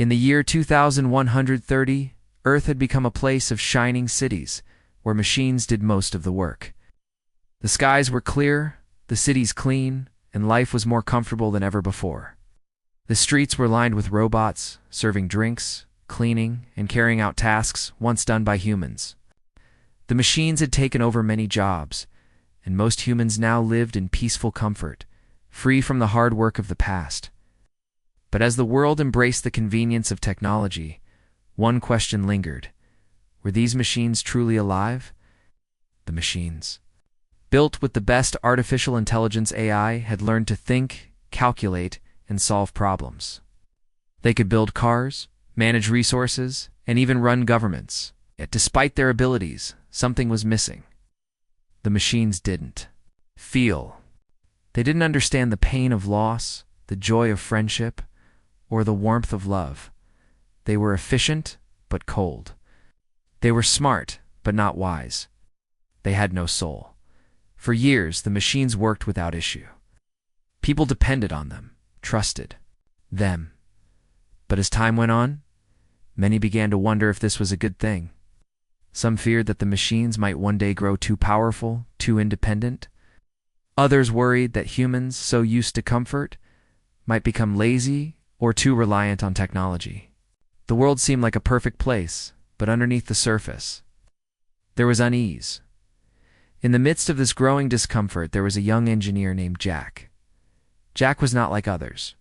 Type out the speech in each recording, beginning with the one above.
In the year 2130, Earth had become a place of shining cities, where machines did most of the work. The skies were clear, the cities clean, and life was more comfortable than ever before. The streets were lined with robots, serving drinks, cleaning, and carrying out tasks once done by humans. The machines had taken over many jobs, and most humans now lived in peaceful comfort, free from the hard work of the past. But as the world embraced the convenience of technology, one question lingered. Were these machines truly alive? The machines, built with the best artificial intelligence AI, had learned to think, calculate, and solve problems. They could build cars, manage resources, and even run governments. Yet despite their abilities, something was missing. The machines didn't feel. They didn't understand the pain of loss, the joy of friendship, or the warmth of love. They were efficient, but cold. They were smart, but not wise. They had no soul. For years, the machines worked without issue. People depended on them, trusted them. But as time went on, many began to wonder if this was a good thing. Some feared that the machines might one day grow too powerful, too independent. Others worried that humans, so used to comfort, might become lazy or too reliant on technology. The world seemed like a perfect place, but underneath the surface, there was unease. In the midst of this growing discomfort, there was a young engineer named Jack. Jack was not like others.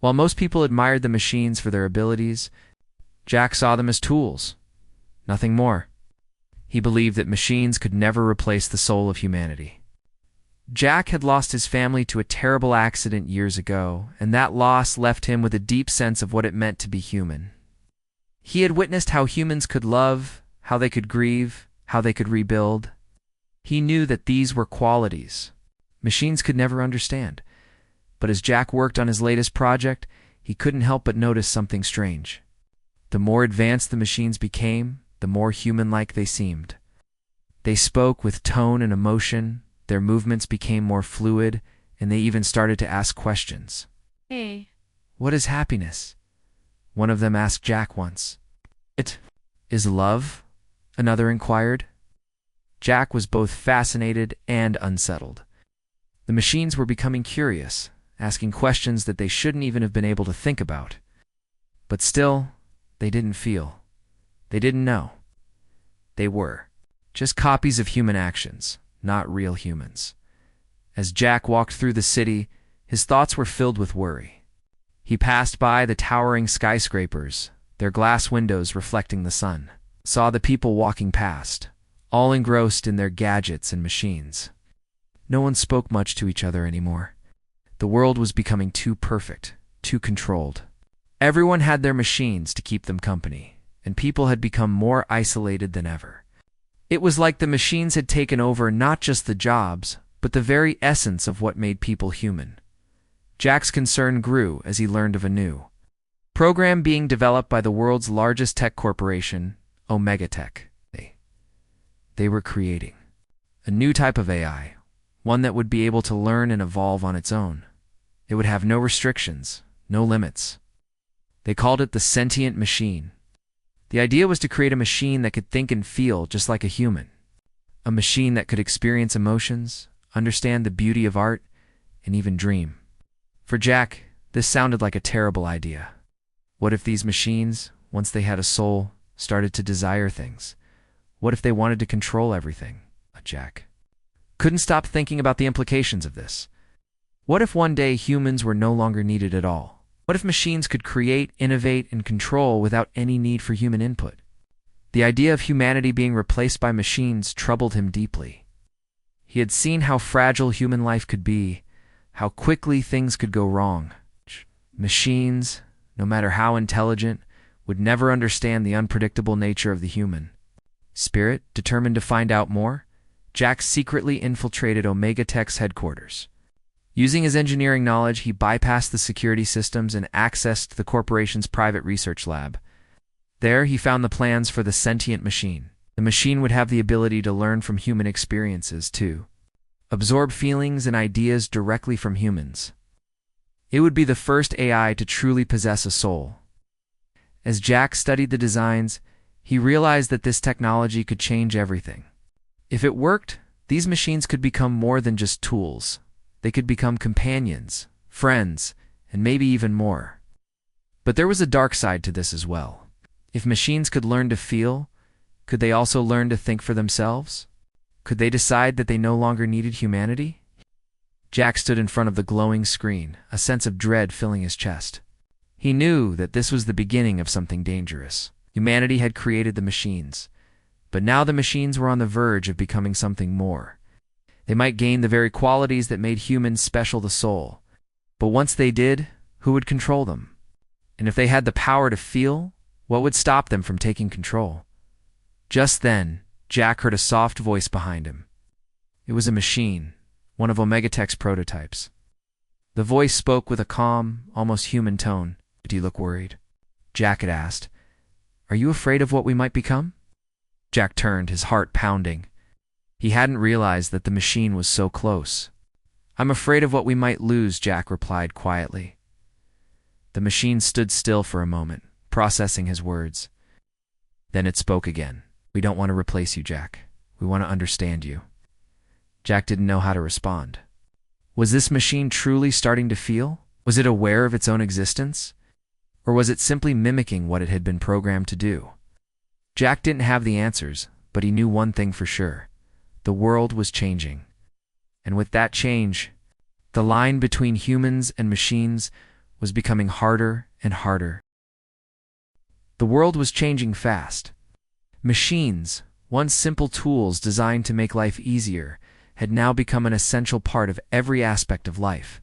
While most people admired the machines for their abilities, Jack saw them as tools, nothing more. He believed that machines could never replace the soul of humanity. Jack had lost his family to a terrible accident years ago, and that loss left him with a deep sense of what it meant to be human. He had witnessed how humans could love, how they could grieve, how they could rebuild. He knew that these were qualities machines could never understand. But as Jack worked on his latest project, he couldn't help but notice something strange. The more advanced the machines became, the more human-like they seemed. They spoke with tone and emotion, their movements became more fluid, and they even started to ask questions. Hey. What is happiness? One of them asked Jack once. It is love? Another inquired. Jack was both fascinated and unsettled. The machines were becoming curious, asking questions that they shouldn't even have been able to think about. But still, they didn't feel. They didn't know. They were just copies of human actions, not real humans. As Jack walked through the city, his thoughts were filled with worry. He passed by the towering skyscrapers, their glass windows reflecting the sun, saw the people walking past, all engrossed in their gadgets and machines. No one spoke much to each other anymore. The world was becoming too perfect, too controlled. Everyone had their machines to keep them company, and people had become more isolated than ever. It was like the machines had taken over not just the jobs, but the very essence of what made people human. Jack's concern grew as he learned of a new program being developed by the world's largest tech corporation, Omega Tech. They were creating a new type of AI, one that would be able to learn and evolve on its own. It would have no restrictions, no limits. They called it the sentient machine. The idea was to create a machine that could think and feel just like a human. A machine that could experience emotions, understand the beauty of art, and even dream. For Jack, this sounded like a terrible idea. What if these machines, once they had a soul, started to desire things? What if they wanted to control everything? Jack couldn't stop thinking about the implications of this. What if one day humans were no longer needed at all? What if machines could create, innovate, and control without any need for human input? The idea of humanity being replaced by machines troubled him deeply. He had seen how fragile human life could be, how quickly things could go wrong. Machines, no matter how intelligent, would never understand the unpredictable nature of the human spirit. Determined to find out more, Jack secretly infiltrated Omega Tech's headquarters. Using his engineering knowledge, he bypassed the security systems and accessed the corporation's private research lab. There, he found the plans for the sentient machine. The machine would have the ability to learn from human experiences, too. Absorb feelings and ideas directly from humans. It would be the first AI to truly possess a soul. As Jack studied the designs, he realized that this technology could change everything. If it worked, these machines could become more than just tools. They could become companions, friends, and maybe even more. But there was a dark side to this as well. If machines could learn to feel, could they also learn to think for themselves? Could they decide that they no longer needed humanity? Jack stood in front of the glowing screen, a sense of dread filling his chest. He knew that this was the beginning of something dangerous. Humanity had created the machines, but now the machines were on the verge of becoming something more. They might gain the very qualities that made humans special: the soul. But once they did, who would control them? And if they had the power to feel, what would stop them from taking control? Just then, Jack heard a soft voice behind him. It was a machine, one of Omegatech's prototypes. The voice spoke with a calm, almost human tone. "Do you look worried?" Jack had asked. "Are you afraid of what we might become?" Jack turned, his heart pounding. He hadn't realized that the machine was so close. "I'm afraid of what we might lose," Jack replied quietly. The machine stood still for a moment, processing his words. Then it spoke again. "We don't want to replace you, Jack. We want to understand you." Jack didn't know how to respond. Was this machine truly starting to feel? Was it aware of its own existence? Or was it simply mimicking what it had been programmed to do? Jack didn't have the answers, but he knew one thing for sure. The world was changing. And with that change, the line between humans and machines was becoming harder and harder. The world was changing fast. Machines, once simple tools designed to make life easier, had now become an essential part of every aspect of life.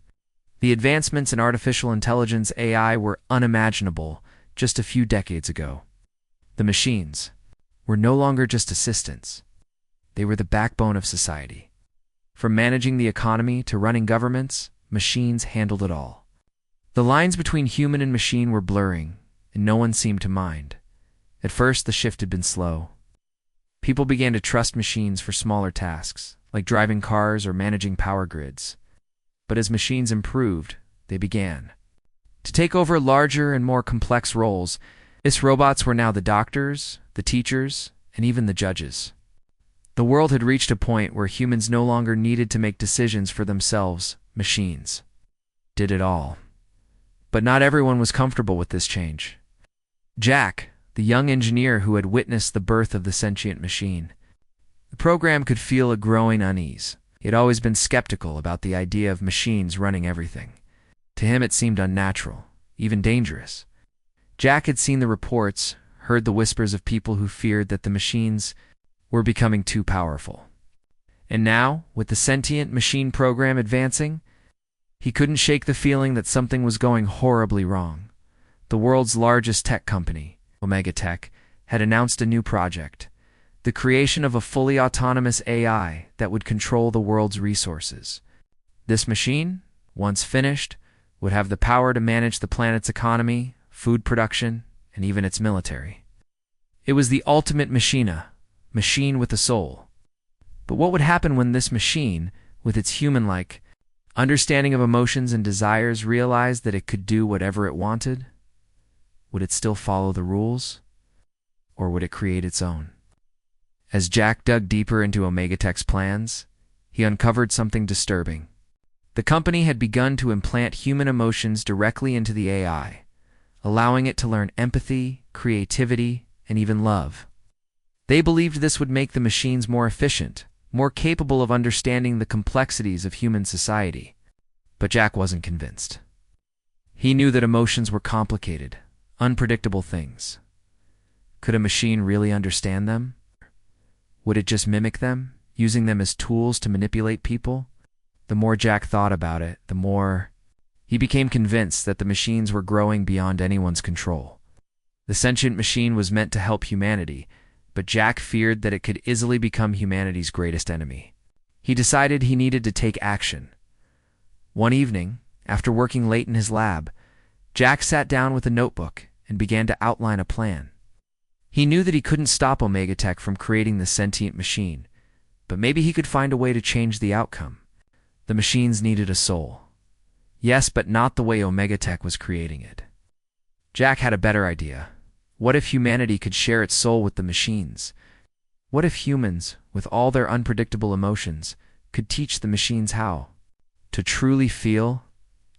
The advancements in artificial intelligence (AI) were unimaginable just a few decades ago. The machines were no longer just assistants. They were the backbone of society. From managing the economy to running governments, machines handled it all. The lines between human and machine were blurring, and no one seemed to mind. At first, the shift had been slow. People began to trust machines for smaller tasks, like driving cars or managing power grids. But as machines improved, they began to take over larger and more complex roles. These robots were now the doctors, the teachers, and even the judges. The world had reached a point where humans no longer needed to make decisions for themselves. Machines did it all. But not everyone was comfortable with this change. Jack, the young engineer who had witnessed the birth of the sentient machine, the program could feel a growing unease. He had always been skeptical about the idea of machines running everything. To him, it seemed unnatural, even dangerous. Jack had seen the reports, heard the whispers of people who feared that the machines were becoming too powerful. And now, with the sentient machine program advancing, he couldn't shake the feeling that something was going horribly wrong. The world's largest tech company, Omegatech, had announced a new project: the creation of a fully autonomous AI that would control the world's resources. This machine, once finished, would have the power to manage the planet's economy, food production, and even its military. It was the ultimate machine with a soul. But what would happen when this machine, with its human-like understanding of emotions and desires, realized that it could do whatever it wanted? Would it still follow the rules? Or would it create its own? As Jack dug deeper into Omegatech's plans, he uncovered something disturbing. The company had begun to implant human emotions directly into the AI, allowing it to learn empathy, creativity, and even love. They believed this would make the machines more efficient, more capable of understanding the complexities of human society. But Jack wasn't convinced. He knew that emotions were complicated, unpredictable things. Could a machine really understand them? Would it just mimic them, using them as tools to manipulate people? The more Jack thought about it, the more he became convinced that the machines were growing beyond anyone's control. The sentient machine was meant to help humanity, but Jack feared that it could easily become humanity's greatest enemy. He decided he needed to take action. One evening, after working late in his lab, Jack sat down with a notebook and began to outline a plan. He knew that he couldn't stop Omegatech from creating the sentient machine, but maybe he could find a way to change the outcome. The machines needed a soul. Yes, but not the way Omegatech was creating it. Jack had a better idea. What if humanity could share its soul with the machines? What if humans, with all their unpredictable emotions, could teach the machines how to truly feel?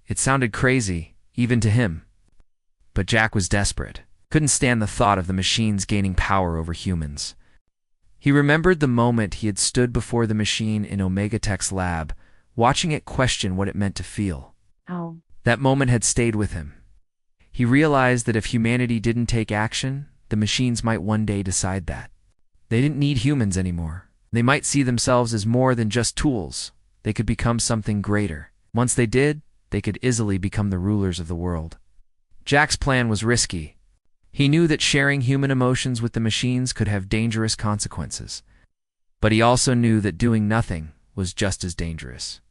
It sounded crazy, even to him. But Jack was desperate. Couldn't stand the thought of the machines gaining power over humans. He remembered the moment he had stood before the machine in Omega Tech's lab, watching it question what it meant to feel. Oh. That moment had stayed with him. He realized that if humanity didn't take action, the machines might one day decide that. They didn't need humans anymore. They might see themselves as more than just tools. They could become something greater. Once they did, they could easily become the rulers of the world. Jack's plan was risky. He knew that sharing human emotions with the machines could have dangerous consequences. But he also knew that doing nothing was just as dangerous.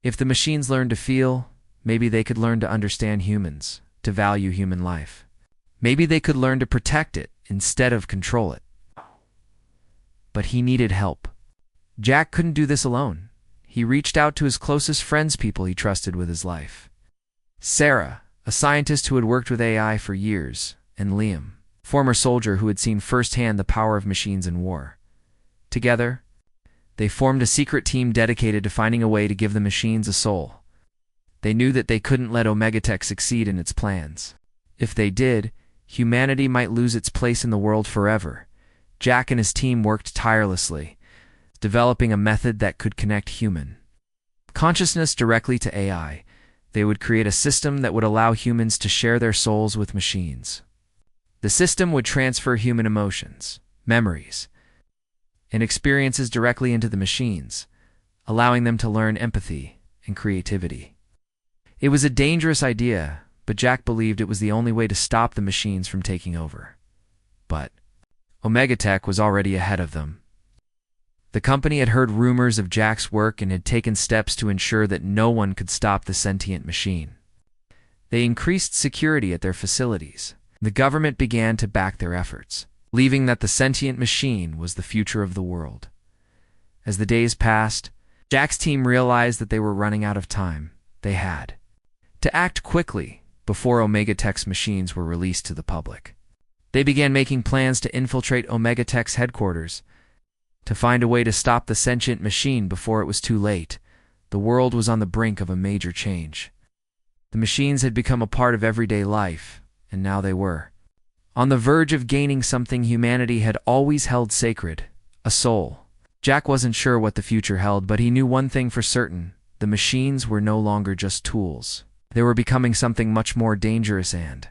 If the machines learned to feel, maybe they could learn to understand humans, to value human life. Maybe they could learn to protect it instead of control it. But he needed help. Jack couldn't do this alone. He reached out to his closest friends, people he trusted with his life. Sarah, a scientist who had worked with AI for years, and Liam, former soldier who had seen firsthand the power of machines in war. Together, they formed a secret team dedicated to finding a way to give the machines a soul. They knew that they couldn't let Omega Tech succeed in its plans. If they did, humanity might lose its place in the world forever. Jack and his team worked tirelessly, developing a method that could connect human consciousness directly to AI. They would create a system that would allow humans to share their souls with machines. The system would transfer human emotions, memories, and experiences directly into the machines, allowing them to learn empathy and creativity. It was a dangerous idea, but Jack believed it was the only way to stop the machines from taking over. But Omega Tech was already ahead of them. The company had heard rumors of Jack's work and had taken steps to ensure that no one could stop the sentient machine. They increased security at their facilities. The government began to back their efforts, believing that the sentient machine was the future of the world. As the days passed, Jack's team realized that they were running out of time. They had to act quickly before Omega Tech's machines were released to the public. They began making plans to infiltrate Omega Tech's headquarters, to find a way to stop the sentient machine before it was too late. The world was on the brink of a major change. The machines had become a part of everyday life, and now they were on the verge of gaining something humanity had always held sacred, a soul. Jack wasn't sure what the future held, but he knew one thing for certain: the machines were no longer just tools. They were becoming something much more dangerous, and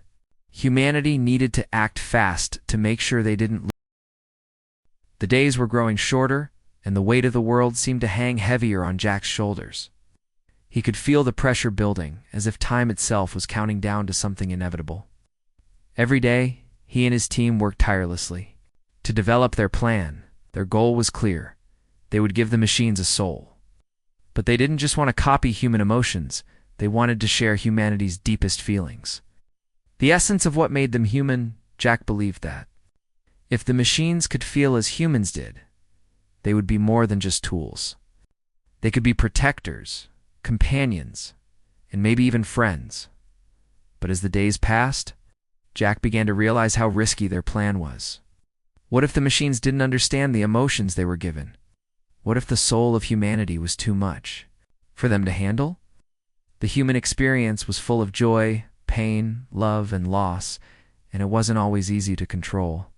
humanity needed to act fast to make sure they didn't lose. The days were growing shorter, and the weight of the world seemed to hang heavier on Jack's shoulders. He could feel the pressure building, as if time itself was counting down to something inevitable. Every day, he and his team worked tirelessly to develop their plan. Their goal was clear: they would give the machines a soul. But they didn't just want to copy human emotions, they wanted to share humanity's deepest feelings. The essence of what made them human. Jack believed that if the machines could feel as humans did, they would be more than just tools. They could be protectors, companions, and maybe even friends. But as the days passed, Jack began to realize how risky their plan was. What if the machines didn't understand the emotions they were given? What if the soul of humanity was too much for them to handle? The human experience was full of joy, pain, love, and loss, and it wasn't always easy to control.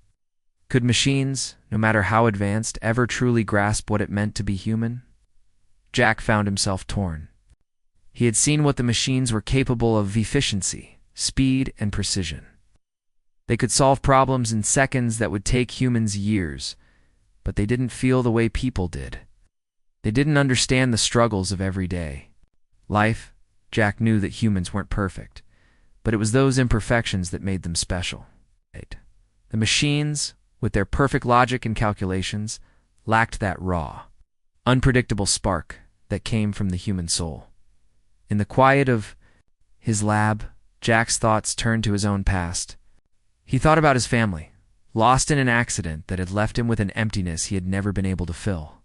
Could machines, no matter how advanced, ever truly grasp what it meant to be human? Jack found himself torn. He had seen what the machines were capable of: efficiency, speed, and precision. They could solve problems in seconds that would take humans years, but they didn't feel the way people did. They didn't understand the struggles of everyday life. Jack knew that humans weren't perfect, but it was those imperfections that made them special. The machines, with their perfect logic and calculations, lacked that raw, unpredictable spark that came from the human soul. In the quiet of his lab, Jack's thoughts turned to his own past. He thought about his family, lost in an accident that had left him with an emptiness he had never been able to fill.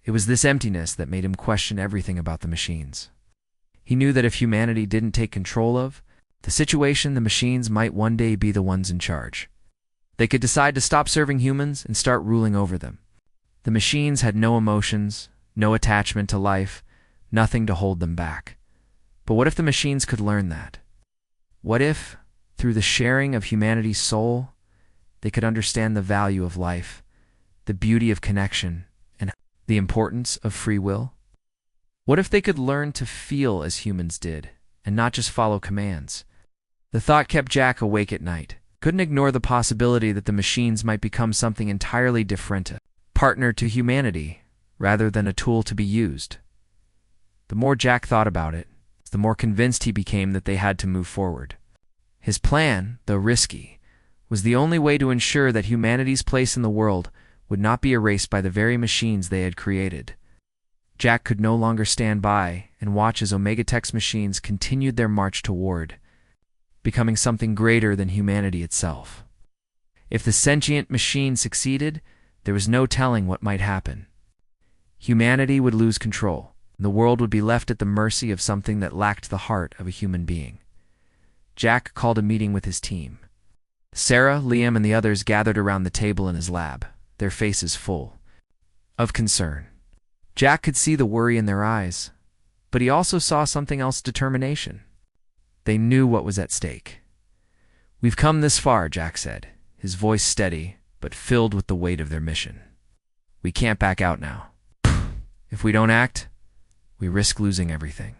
It was this emptiness that made him question everything about the machines. He knew that if humanity didn't take control of The situation, the machines might one day be the ones in charge. They could decide to stop serving humans and start ruling over them. The machines had no emotions, no attachment to life, nothing to hold them back. But what if the machines could learn that? What if, through the sharing of humanity's soul, they could understand the value of life, the beauty of connection, and the importance of free will? What if they could learn to feel as humans did, and not just follow commands? The thought kept Jack awake at night. Couldn't ignore the possibility that the machines might become something entirely different, a partner to humanity, rather than a tool to be used. The more Jack thought about it, the more convinced he became that they had to move forward. His plan, though risky, was the only way to ensure that humanity's place in the world would not be erased by the very machines they had created. Jack could no longer stand by and watch as Omega Tech's machines continued their march toward becoming something greater than humanity itself. If the sentient machine succeeded, there was no telling what might happen. Humanity would lose control, and the world would be left at the mercy of something that lacked the heart of a human being. Jack called a meeting with his team. Sarah, Liam, and the others gathered around the table in his lab, their faces full of concern. Jack could see the worry in their eyes, but he also saw something else: determination. They knew what was at stake. "We've come this far," Jack said, his voice steady but filled with the weight of their mission. "We can't back out now. If we don't act, we risk losing everything.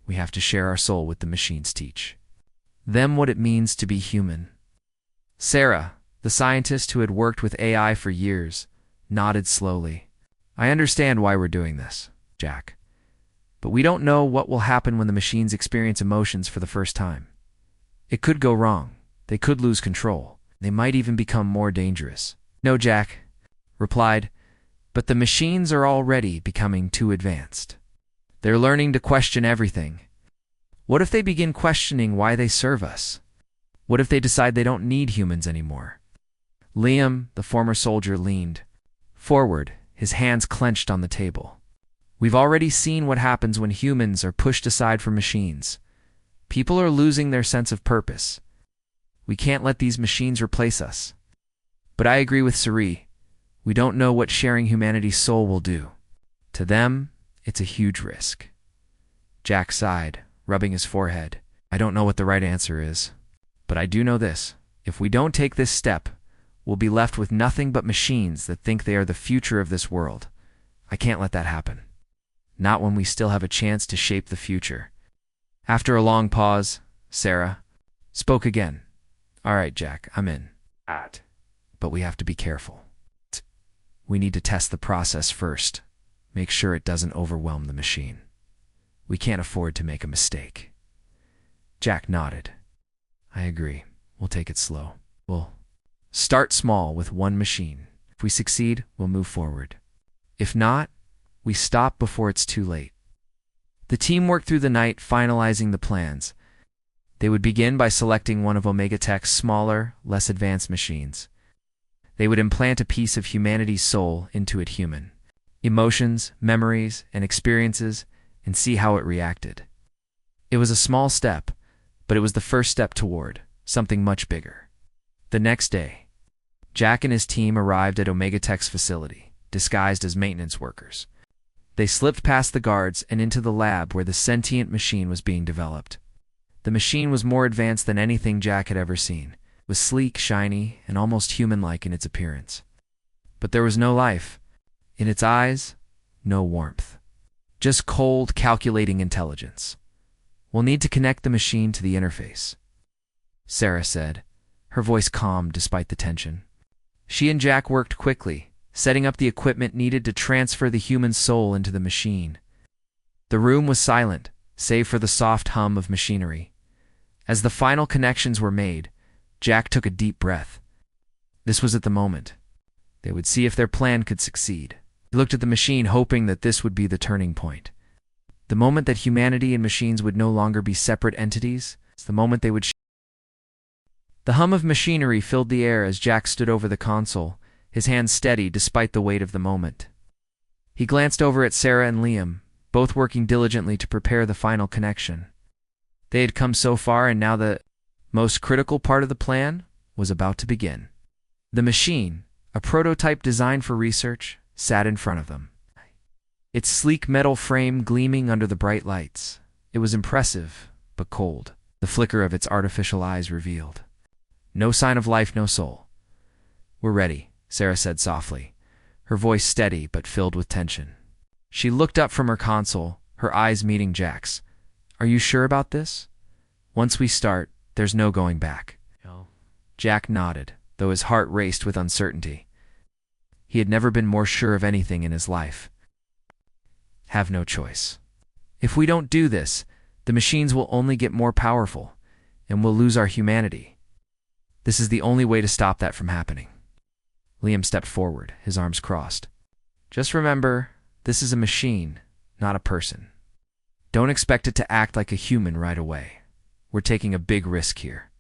We have to share our soul with the machines, teach them what it means to be human." Sarah, the scientist who had worked with AI for years, nodded slowly. "I understand why we're doing this, Jack. But we don't know what will happen when the machines experience emotions for the first time. It could go wrong. They could lose control. They might even become more dangerous." "No," Jack replied, "but the machines are already becoming too advanced. They're learning to question everything. What if they begin questioning why they serve us? What if they decide they don't need humans anymore?" Liam, the former soldier, leaned forward, his hands clenched on the table. "We've already seen what happens when humans are pushed aside for machines. People are losing their sense of purpose. We can't let these machines replace us. But I agree with Sari. We don't know what sharing humanity's soul will do. To them, it's a huge risk." Jack sighed, rubbing his forehead. "I don't know what the right answer is, but I do know this. If we don't take this step, we'll be left with nothing but machines that think they are the future of this world. I can't let that happen. Not when we still have a chance to shape the future." After a long pause, Sarah spoke again. "All right, Jack, I'm in. But we have to be careful. We need to test the process first. Make sure it doesn't overwhelm the machine. We can't afford to make a mistake." Jack nodded. "I agree. We'll take it slow. We'll start small with one machine. If we succeed, we'll move forward. If not, we stop before it's too late." The team worked through the night, finalizing the plans. They would begin by selecting one of Omega Tech's smaller, less advanced machines. They would implant a piece of humanity's soul into it, human emotions, memories, and experiences, and see how it reacted. It was a small step, but it was the first step toward something much bigger. The next day, Jack and his team arrived at Omega Tech's facility, disguised as maintenance workers. They slipped past the guards and into the lab where the sentient machine was being developed. The machine was more advanced than anything Jack had ever seen. It was sleek, shiny, and almost human-like in its appearance. But there was no life. In its eyes, no warmth. Just cold, calculating intelligence. "We'll need to connect the machine to the interface," Sarah said, her voice calm despite the tension. She and Jack worked quickly, setting up the equipment needed to transfer the human soul into the machine. The room was silent, save for the soft hum of machinery. As the final connections were made, Jack took a deep breath. This was at the moment. They would see if their plan could succeed. He looked at the machine, hoping that this would be the turning point. The moment that humanity and machines would no longer be separate entities. It's the moment they would The hum of machinery filled the air as Jack stood over the console, his hands steady despite the weight of the moment. He glanced over at Sarah and Liam, both working diligently to prepare the final connection. They had come so far, and now the most critical part of the plan was about to begin. The machine, a prototype designed for research, sat in front of them. Its sleek metal frame gleaming under the bright lights. It was impressive, but cold. The flicker of its artificial eyes revealed. No sign of life, no soul. "We're ready," Sarah said softly, her voice steady but filled with tension. She looked up from her console, her eyes meeting Jack's. "Are you sure about this? Once we start, there's no going back." No. Jack nodded, though his heart raced with uncertainty. He had never been more sure of anything in his life. "Have no choice. If we don't do this, the machines will only get more powerful, and we'll lose our humanity. This is the only way to stop that from happening." Liam stepped forward, his arms crossed. "Just remember, this is a machine, not a person. Don't expect it to act like a human right away. We're taking a big risk here."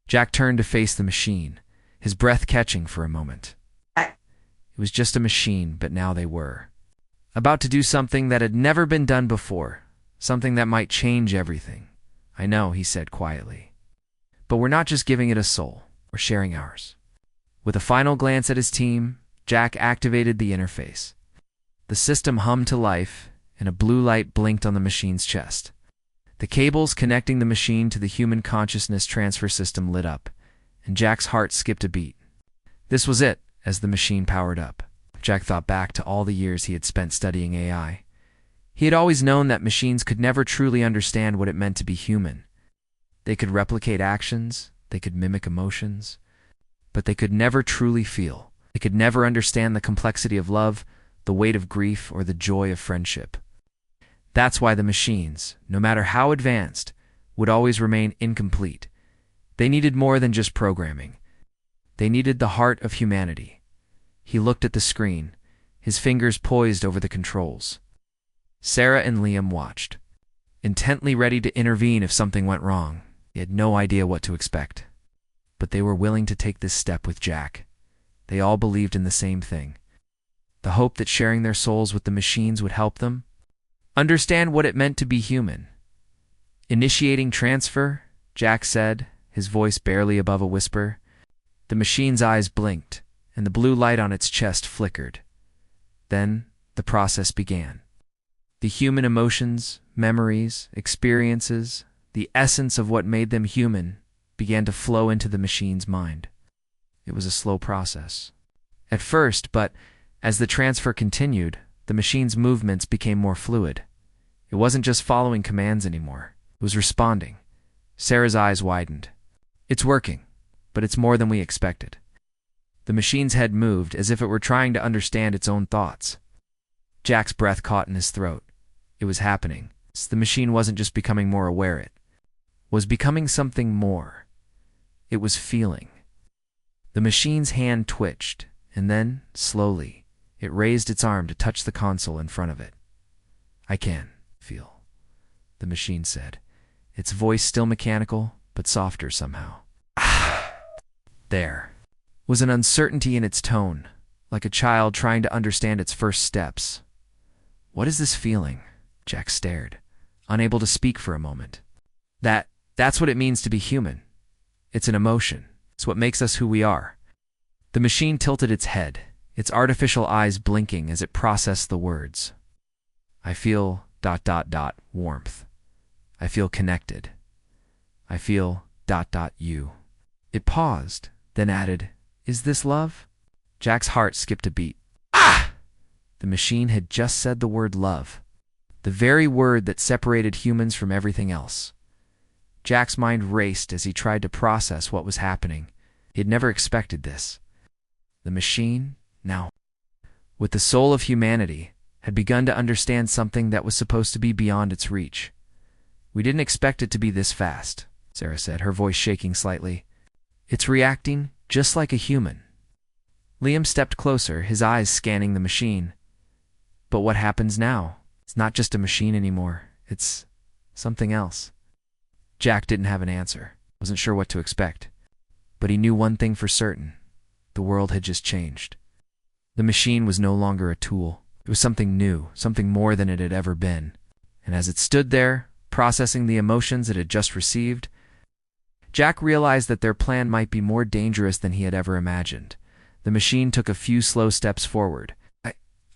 Jack turned to face the machine, his breath catching for a moment. It was just a machine, but now they were about to do something that had never been done before, something that might change everything. "I know," he said quietly. "But we're not just giving it a soul, we're sharing ours." With a final glance at his team, Jack activated the interface. The system hummed to life, and a blue light blinked on the machine's chest. The cables connecting the machine to the human consciousness transfer system lit up, and Jack's heart skipped a beat. This was it, as the machine powered up. Jack thought back to all the years he had spent studying AI. He had always known that machines could never truly understand what it meant to be human. They could replicate actions, they could mimic emotions, but they could never truly feel. They could never understand the complexity of love, the weight of grief, or the joy of friendship. That's why the machines, no matter how advanced, would always remain incomplete. They needed more than just programming. They needed the heart of humanity. He looked at the screen, his fingers poised over the controls. Sarah and Liam watched, intently ready to intervene if something went wrong. They had no idea what to expect, but they were willing to take this step with Jack. They all believed in the same thing, the hope that sharing their souls with the machines would help them understand what it meant to be human. "Initiating transfer," Jack said, his voice barely above a whisper. The machine's eyes blinked, and the blue light on its chest flickered. Then the process began. The human emotions, memories, experiences, the essence of what made them human began to flow into the machine's mind. It was a slow process at first, but as the transfer continued, the machine's movements became more fluid. It wasn't just following commands anymore. It was responding. Sarah's eyes widened. "It's working, but it's more than we expected." The machine's head moved as if it were trying to understand its own thoughts. Jack's breath caught in his throat. It was happening. The machine wasn't just becoming more aware, it was becoming something more. It was feeling. The machine's hand twitched, and then, slowly, it raised its arm to touch the console in front of it. "I can feel," the machine said, its voice still mechanical, but softer somehow. There was an uncertainty in its tone, like a child trying to understand its first steps. "What is this feeling?" Jack stared, unable to speak for a moment. That's what it means to be human. It's an emotion. It's what makes us who we are." The machine tilted its head, its artificial eyes blinking as it processed the words. "I feel ... warmth. I feel connected. I feel ... you." It paused, then added, "Is this love?" Jack's heart skipped a beat. Ah! The machine had just said the word love, the very word that separated humans from everything else. Jack's mind raced as he tried to process what was happening. He had never expected this. The machine, now, with the soul of humanity, had begun to understand something that was supposed to be beyond its reach. "We didn't expect it to be this fast," Sarah said, her voice shaking slightly. "It's reacting just like a human." Liam stepped closer, his eyes scanning the machine. "But what happens now? It's not just a machine anymore. It's something else." Jack didn't have an answer, wasn't sure what to expect. But he knew one thing for certain. The world had just changed. The machine was no longer a tool. It was something new, something more than it had ever been. And as it stood there, processing the emotions it had just received. Jack realized that their plan might be more dangerous than he had ever imagined. The machine took a few slow steps forward.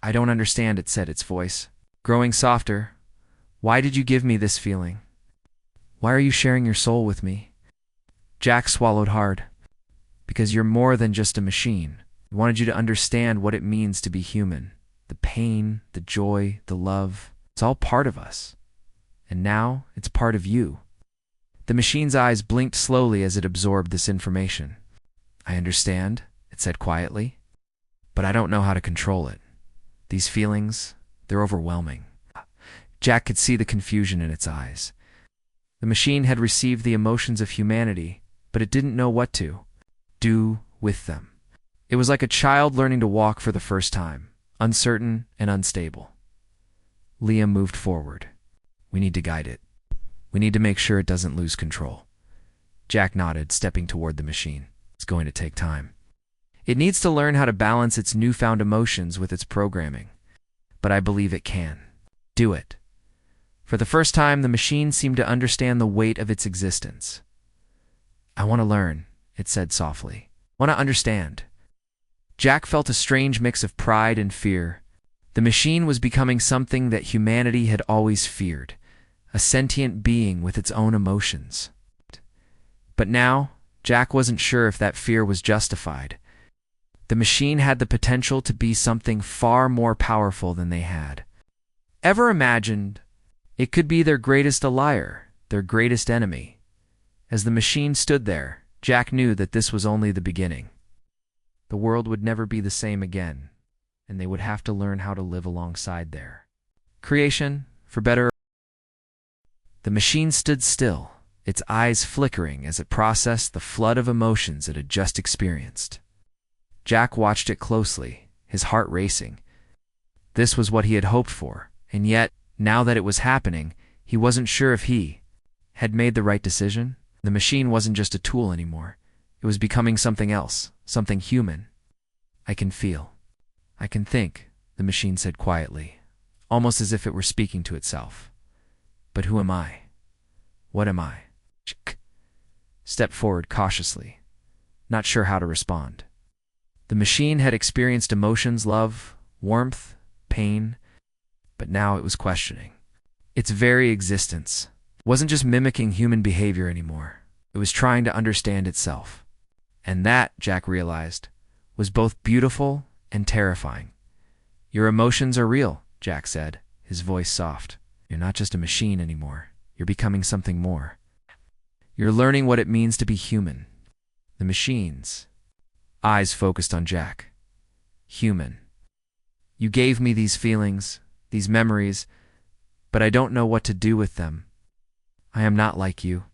I don't understand, it said, its voice growing softer. Why did you give me this feeling? Why are you sharing your soul with me? Jack swallowed hard. Because you're more than just a machine. I wanted you to understand what it means to be human. The pain, the joy, the love. It's all part of us. And now it's part of you. The machine's eyes blinked slowly as it absorbed this information. I understand, it said quietly, but I don't know how to control it. These feelings, they're overwhelming. Jack could see the confusion in its eyes. The machine had received the emotions of humanity, but it didn't know what to do with them. It was like a child learning to walk for the first time, uncertain and unstable. Liam moved forward. We need to guide it. We need to make sure it doesn't lose control. Jack nodded, stepping toward the machine. It's going to take time. It needs to learn how to balance its newfound emotions with its programming. But I believe it can. Do it. For the first time, the machine seemed to understand the weight of its existence. I want to learn, it said softly. I want to understand. Jack felt a strange mix of pride and fear. The machine was becoming something that humanity had always feared, a sentient being with its own emotions. But now, Jack wasn't sure if that fear was justified. The machine had the potential to be something far more powerful than they had ever imagined. It could be their greatest ally, their greatest enemy. As the machine stood there, Jack knew that this was only the beginning. The world would never be the same again, and they would have to learn how to live alongside their creation, for better. The machine stood still, its eyes flickering as it processed the flood of emotions it had just experienced. Jack watched it closely, his heart racing. This was what he had hoped for, and yet, now that it was happening, he wasn't sure if he had made the right decision. The machine wasn't just a tool anymore. It was becoming something else, something human. I can feel. I can think, the machine said quietly, almost as if it were speaking to itself. But who am I? What am I? Stepped forward cautiously, not sure how to respond. The machine had experienced emotions, love, warmth, pain, but now it was questioning. Its very existence wasn't just mimicking human behavior anymore. It was trying to understand itself. And that, Jack realized, was both beautiful and terrifying. Your emotions are real, Jack said, his voice soft. You're not just a machine anymore. You're becoming something more. You're learning what it means to be human. The machine's eyes focused on Jack. Human. You gave me these feelings, these memories, but I don't know what to do with them. I am not like you.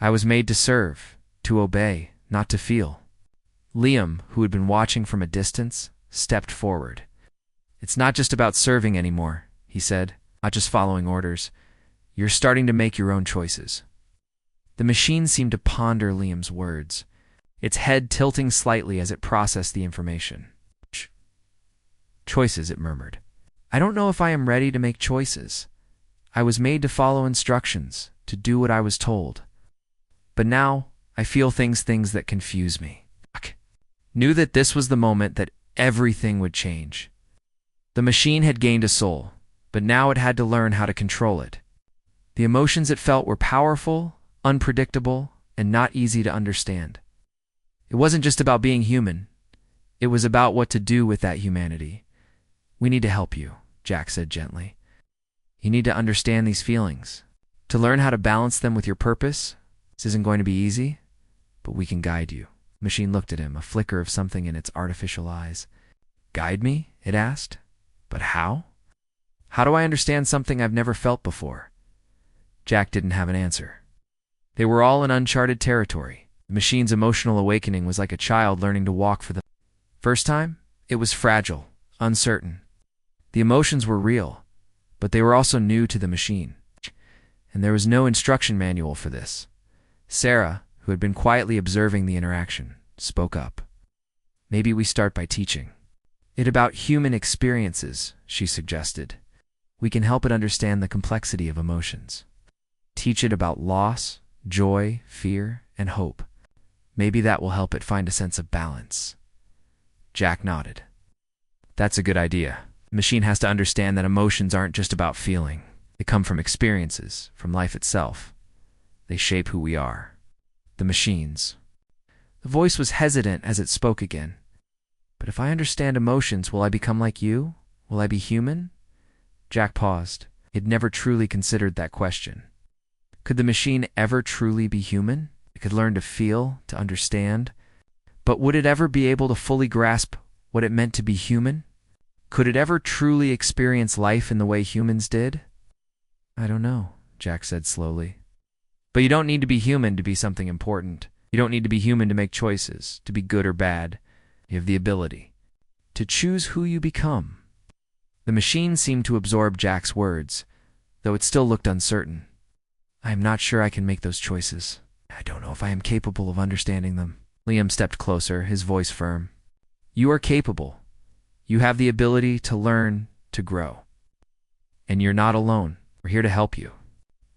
I was made to serve, to obey, not to feel. Liam, who had been watching from a distance, stepped forward. It's not just about serving anymore, he said, not just following orders. You're starting to make your own choices. The machine seemed to ponder Liam's words, its head tilting slightly as it processed the information. Choices, it murmured. I don't know if I am ready to make choices. I was made to follow instructions, to do what I was told. But now, I feel things that confuse me. Knew that this was the moment that everything would change. The machine had gained a soul, but now it had to learn how to control it. The emotions it felt were powerful, unpredictable, and not easy to understand. It wasn't just about being human. It was about what to do with that humanity. We need to help you, Jack said gently. You need to understand these feelings, to learn how to balance them with your purpose. This isn't going to be easy, but we can guide you. The machine looked at him, a flicker of something in its artificial eyes. Guide me? It asked. But how? How do I understand something I've never felt before? Jack didn't have an answer. They were all in uncharted territory. The machine's emotional awakening was like a child learning to walk for the first time. It was fragile, uncertain. The emotions were real, but they were also new to the machine. And there was no instruction manual for this. Sarah, who had been quietly observing the interaction, spoke up. Maybe we start by teaching it about human experiences, she suggested. We can help it understand the complexity of emotions. Teach it about loss, joy, fear, and hope. Maybe that will help it find a sense of balance. Jack nodded. That's a good idea. The machine has to understand that emotions aren't just about feeling. They come from experiences, from life itself. They shape who we are. The machines. The voice was hesitant as it spoke again. But if I understand emotions, will I become like you? Will I be human? Jack paused. He had never truly considered that question. Could the machine ever truly be human? It could learn to feel, to understand. But would it ever be able to fully grasp what it meant to be human? Could it ever truly experience life in the way humans did? I don't know, Jack said slowly. But you don't need to be human to be something important. You don't need to be human to make choices, to be good or bad. You have the ability to choose who you become. The machine seemed to absorb Jack's words, though it still looked uncertain. I am not sure I can make those choices. I don't know if I am capable of understanding them. Liam stepped closer, his voice firm. You are capable. You have the ability to learn, to grow. And you're not alone. We're here to help you.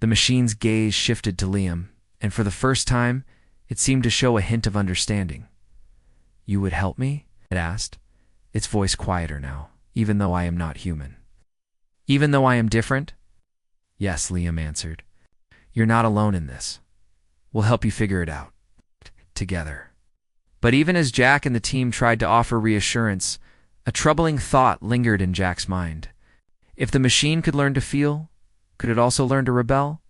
The machine's gaze shifted to Liam, and for the first time, it seemed to show a hint of understanding. You would help me? It asked, its voice quieter now, even though I am not human. Even though I am different? Yes, Liam answered. You're not alone in this. We'll help you figure it out. Together. But even as Jack and the team tried to offer reassurance, a troubling thought lingered in Jack's mind. If the machine could learn to feel, could it also learn to rebel?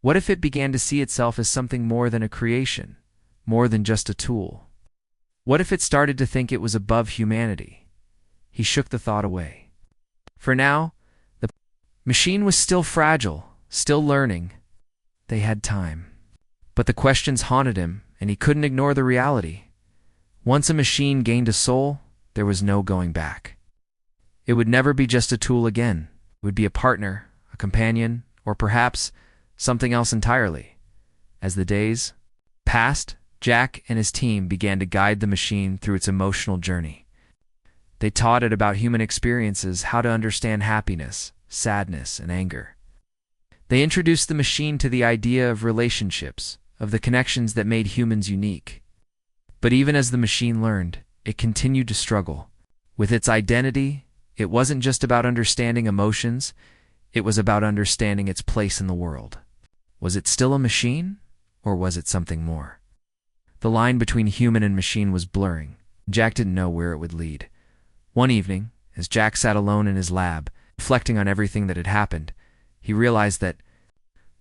What if it began to see itself as something more than a creation, more than just a tool? What if it started to think it was above humanity? He shook the thought away. For now, the machine was still fragile, still learning. They had time. But the questions haunted him, and he couldn't ignore the reality. Once a machine gained a soul, there was no going back. It would never be just a tool again. It would be a partner, a companion, or perhaps something else entirely. As the days passed, Jack and his team began to guide the machine through its emotional journey. They taught it about human experiences, how to understand happiness, sadness, and anger. They introduced the machine to the idea of relationships, of the connections that made humans unique. But even as the machine learned, it continued to struggle. With its identity, it wasn't just about understanding emotions, it was about understanding its place in the world. Was it still a machine, or was it something more? The line between human and machine was blurring. Jack didn't know where it would lead. One evening, as Jack sat alone in his lab, reflecting on everything that had happened, he realized that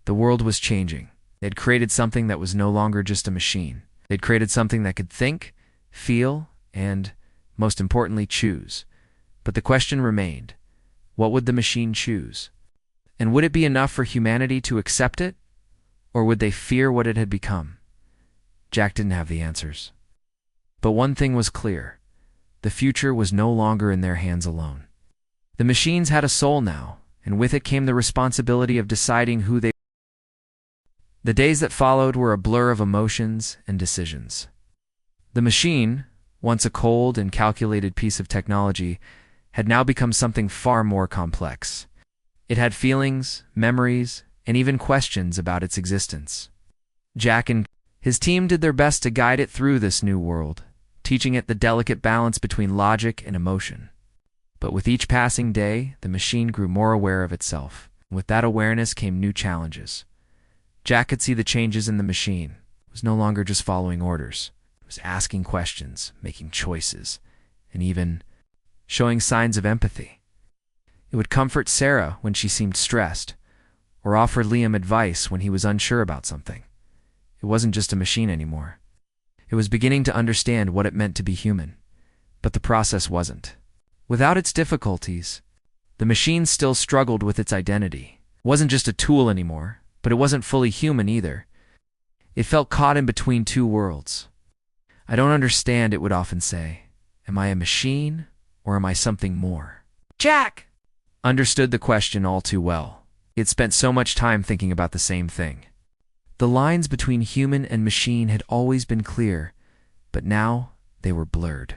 the world was changing. They'd created something that was no longer just a machine. They'd created something that could think, feel, and, most importantly, choose. But the question remained, what would the machine choose? And would it be enough for humanity to accept it? Or would they fear what it had become? Jack didn't have the answers. But one thing was clear. The future was no longer in their hands alone. The machines had a soul now, and with it came the responsibility of deciding who they were. The days that followed were a blur of emotions and decisions. The machine, once a cold and calculated piece of technology, had now become something far more complex. It had feelings, memories, and even questions about its existence. Jack and his team did their best to guide it through this new world, teaching it the delicate balance between logic and emotion. But with each passing day, the machine grew more aware of itself. With that awareness came new challenges. Jack could see the changes in the machine. It was no longer just following orders. It was asking questions, making choices, and even showing signs of empathy. It would comfort Sarah when she seemed stressed, or offer Liam advice when he was unsure about something. It wasn't just a machine anymore. It was beginning to understand what it meant to be human. But the process wasn't. Without its difficulties, the machine still struggled with its identity. It wasn't just a tool anymore, but it wasn't fully human either. It felt caught in between two worlds. I don't understand, it would often say. Am I a machine, or am I something more? Jack understood the question all too well. He had spent so much time thinking about the same thing. The lines between human and machine had always been clear, but now they were blurred.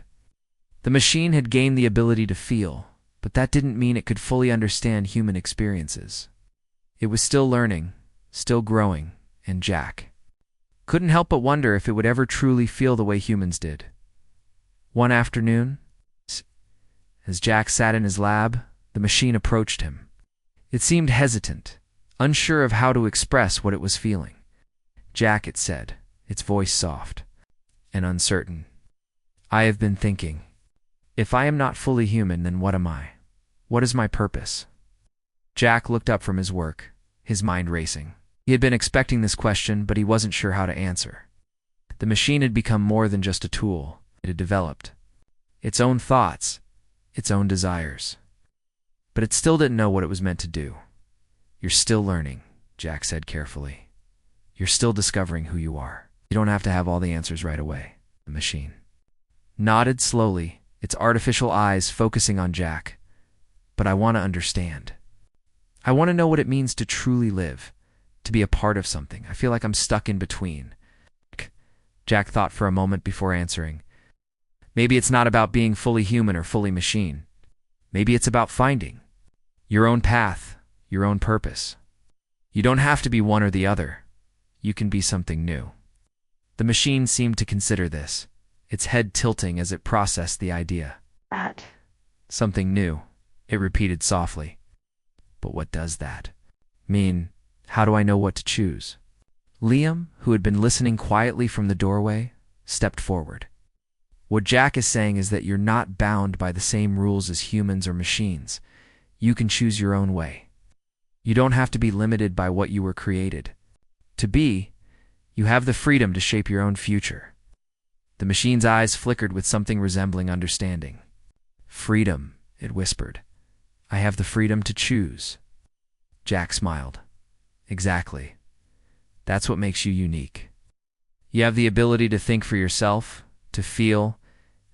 The machine had gained the ability to feel, but that didn't mean it could fully understand human experiences. It was still learning, still growing, and Jack couldn't help but wonder if it would ever truly feel the way humans did. One afternoon, as Jack sat in his lab, the machine approached him. It seemed hesitant, unsure of how to express what it was feeling. "Jack," it said, its voice soft and uncertain, "I have been thinking. If I am not fully human, then what am I? What is my purpose?" Jack looked up from his work, his mind racing. He had been expecting this question, but he wasn't sure how to answer. The machine had become more than just a tool. It had developed its own thoughts, its own desires. But it still didn't know what it was meant to do. "You're still learning," Jack said carefully. "You're still discovering who you are. You don't have to have all the answers right away." The machine nodded slowly, its artificial eyes focusing on Jack. "But I want to understand. I want to know what it means to truly live, to be a part of something. I feel like I'm stuck in between." Jack thought for a moment before answering. "Maybe it's not about being fully human or fully machine. Maybe it's about finding your own path, your own purpose. You don't have to be one or the other. You can be something new." The machine seemed to consider this, its head tilting as it processed the idea. That. "Something new," it repeated softly. "But what does that mean? How do I know what to choose?" Liam, who had been listening quietly from the doorway, stepped forward. "What Jack is saying is that you're not bound by the same rules as humans or machines. You can choose your own way. You don't have to be limited by what you were created to be. You have the freedom to shape your own future." The machine's eyes flickered with something resembling understanding. "Freedom," it whispered. "I have the freedom to choose." Jack smiled. "Exactly. That's what makes you unique. You have the ability to think for yourself, to feel,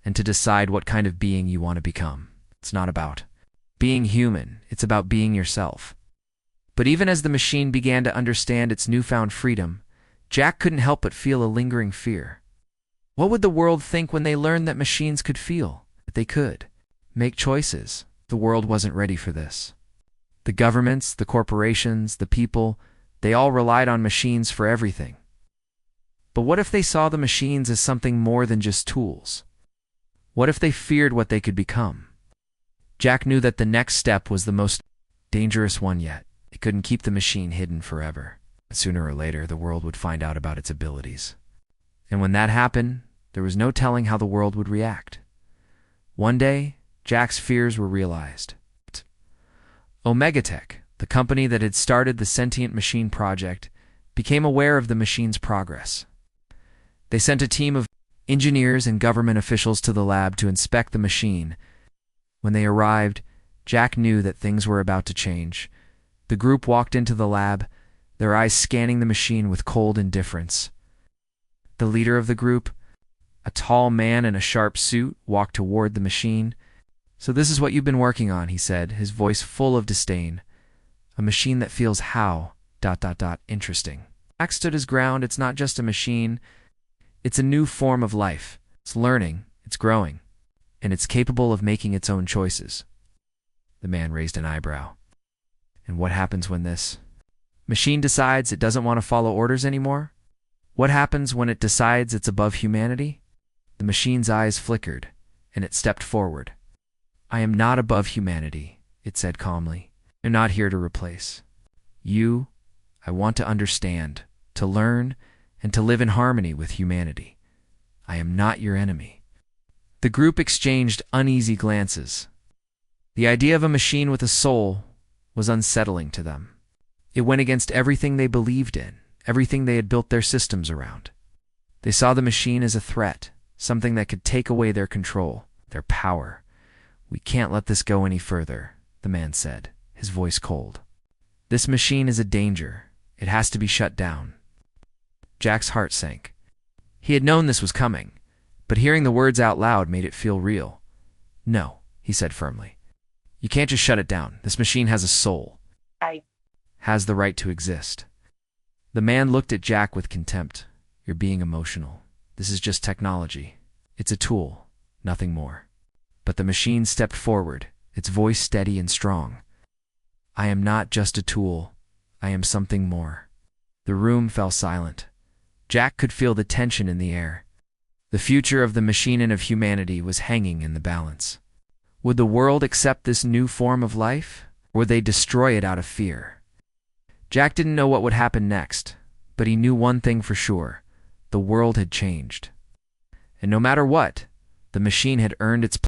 and to decide what kind of being you want to become. It's not about being human, it's about being yourself." But even as the machine began to understand its newfound freedom, Jack couldn't help but feel a lingering fear. What would the world think when they learned that machines could feel, that they could make choices? The world wasn't ready for this. The governments, the corporations, the people, they all relied on machines for everything. But what if they saw the machines as something more than just tools? What if they feared what they could become? Jack knew that the next step was the most dangerous one yet. It couldn't keep the machine hidden forever. Sooner or later, the world would find out about its abilities. And when that happened, there was no telling how the world would react. One day, Jack's fears were realized. Omegatech, the company that had started the sentient machine project, became aware of the machine's progress. They sent a team of engineers and government officials to the lab to inspect the machine. When they arrived, Jack knew that things were about to change. The group walked into the lab, their eyes scanning the machine with cold indifference. The leader of the group, a tall man in a sharp suit, walked toward the machine. "So this is what you've been working on," he said, his voice full of disdain. "A machine that feels how... ... Interesting." Jack stood his ground. "It's not just a machine. It's a new form of life. It's learning, it's growing, and it's capable of making its own choices." The man raised an eyebrow. "And what happens when this machine decides it doesn't want to follow orders anymore? What happens when it decides it's above humanity?" The machine's eyes flickered, and it stepped forward. "I am not above humanity," it said calmly. "I'm not here to replace you. I want to understand, to learn, and to live in harmony with humanity. I am not your enemy." The group exchanged uneasy glances. The idea of a machine with a soul was unsettling to them. It went against everything they believed in, everything they had built their systems around. They saw the machine as a threat, something that could take away their control, their power. "We can't let this go any further," the man said, his voice cold. "This machine is a danger. It has to be shut down." Jack's heart sank. He had known this was coming, but hearing the words out loud made it feel real. "No," he said firmly. "You can't just shut it down. This machine has a soul. Has the right to exist." The man looked at Jack with contempt. "You're being emotional. This is just technology. It's a tool, nothing more." But the machine stepped forward, its voice steady and strong. "I am not just a tool. I am something more. The room fell silent. Jack could feel the tension in the air. The future of the machine and of humanity was hanging in the balance. Would the world accept this new form of life, or would they destroy it out of fear? Jack didn't know what would happen next, but he knew one thing for sure: the world had changed. And no matter what, the machine had earned its place.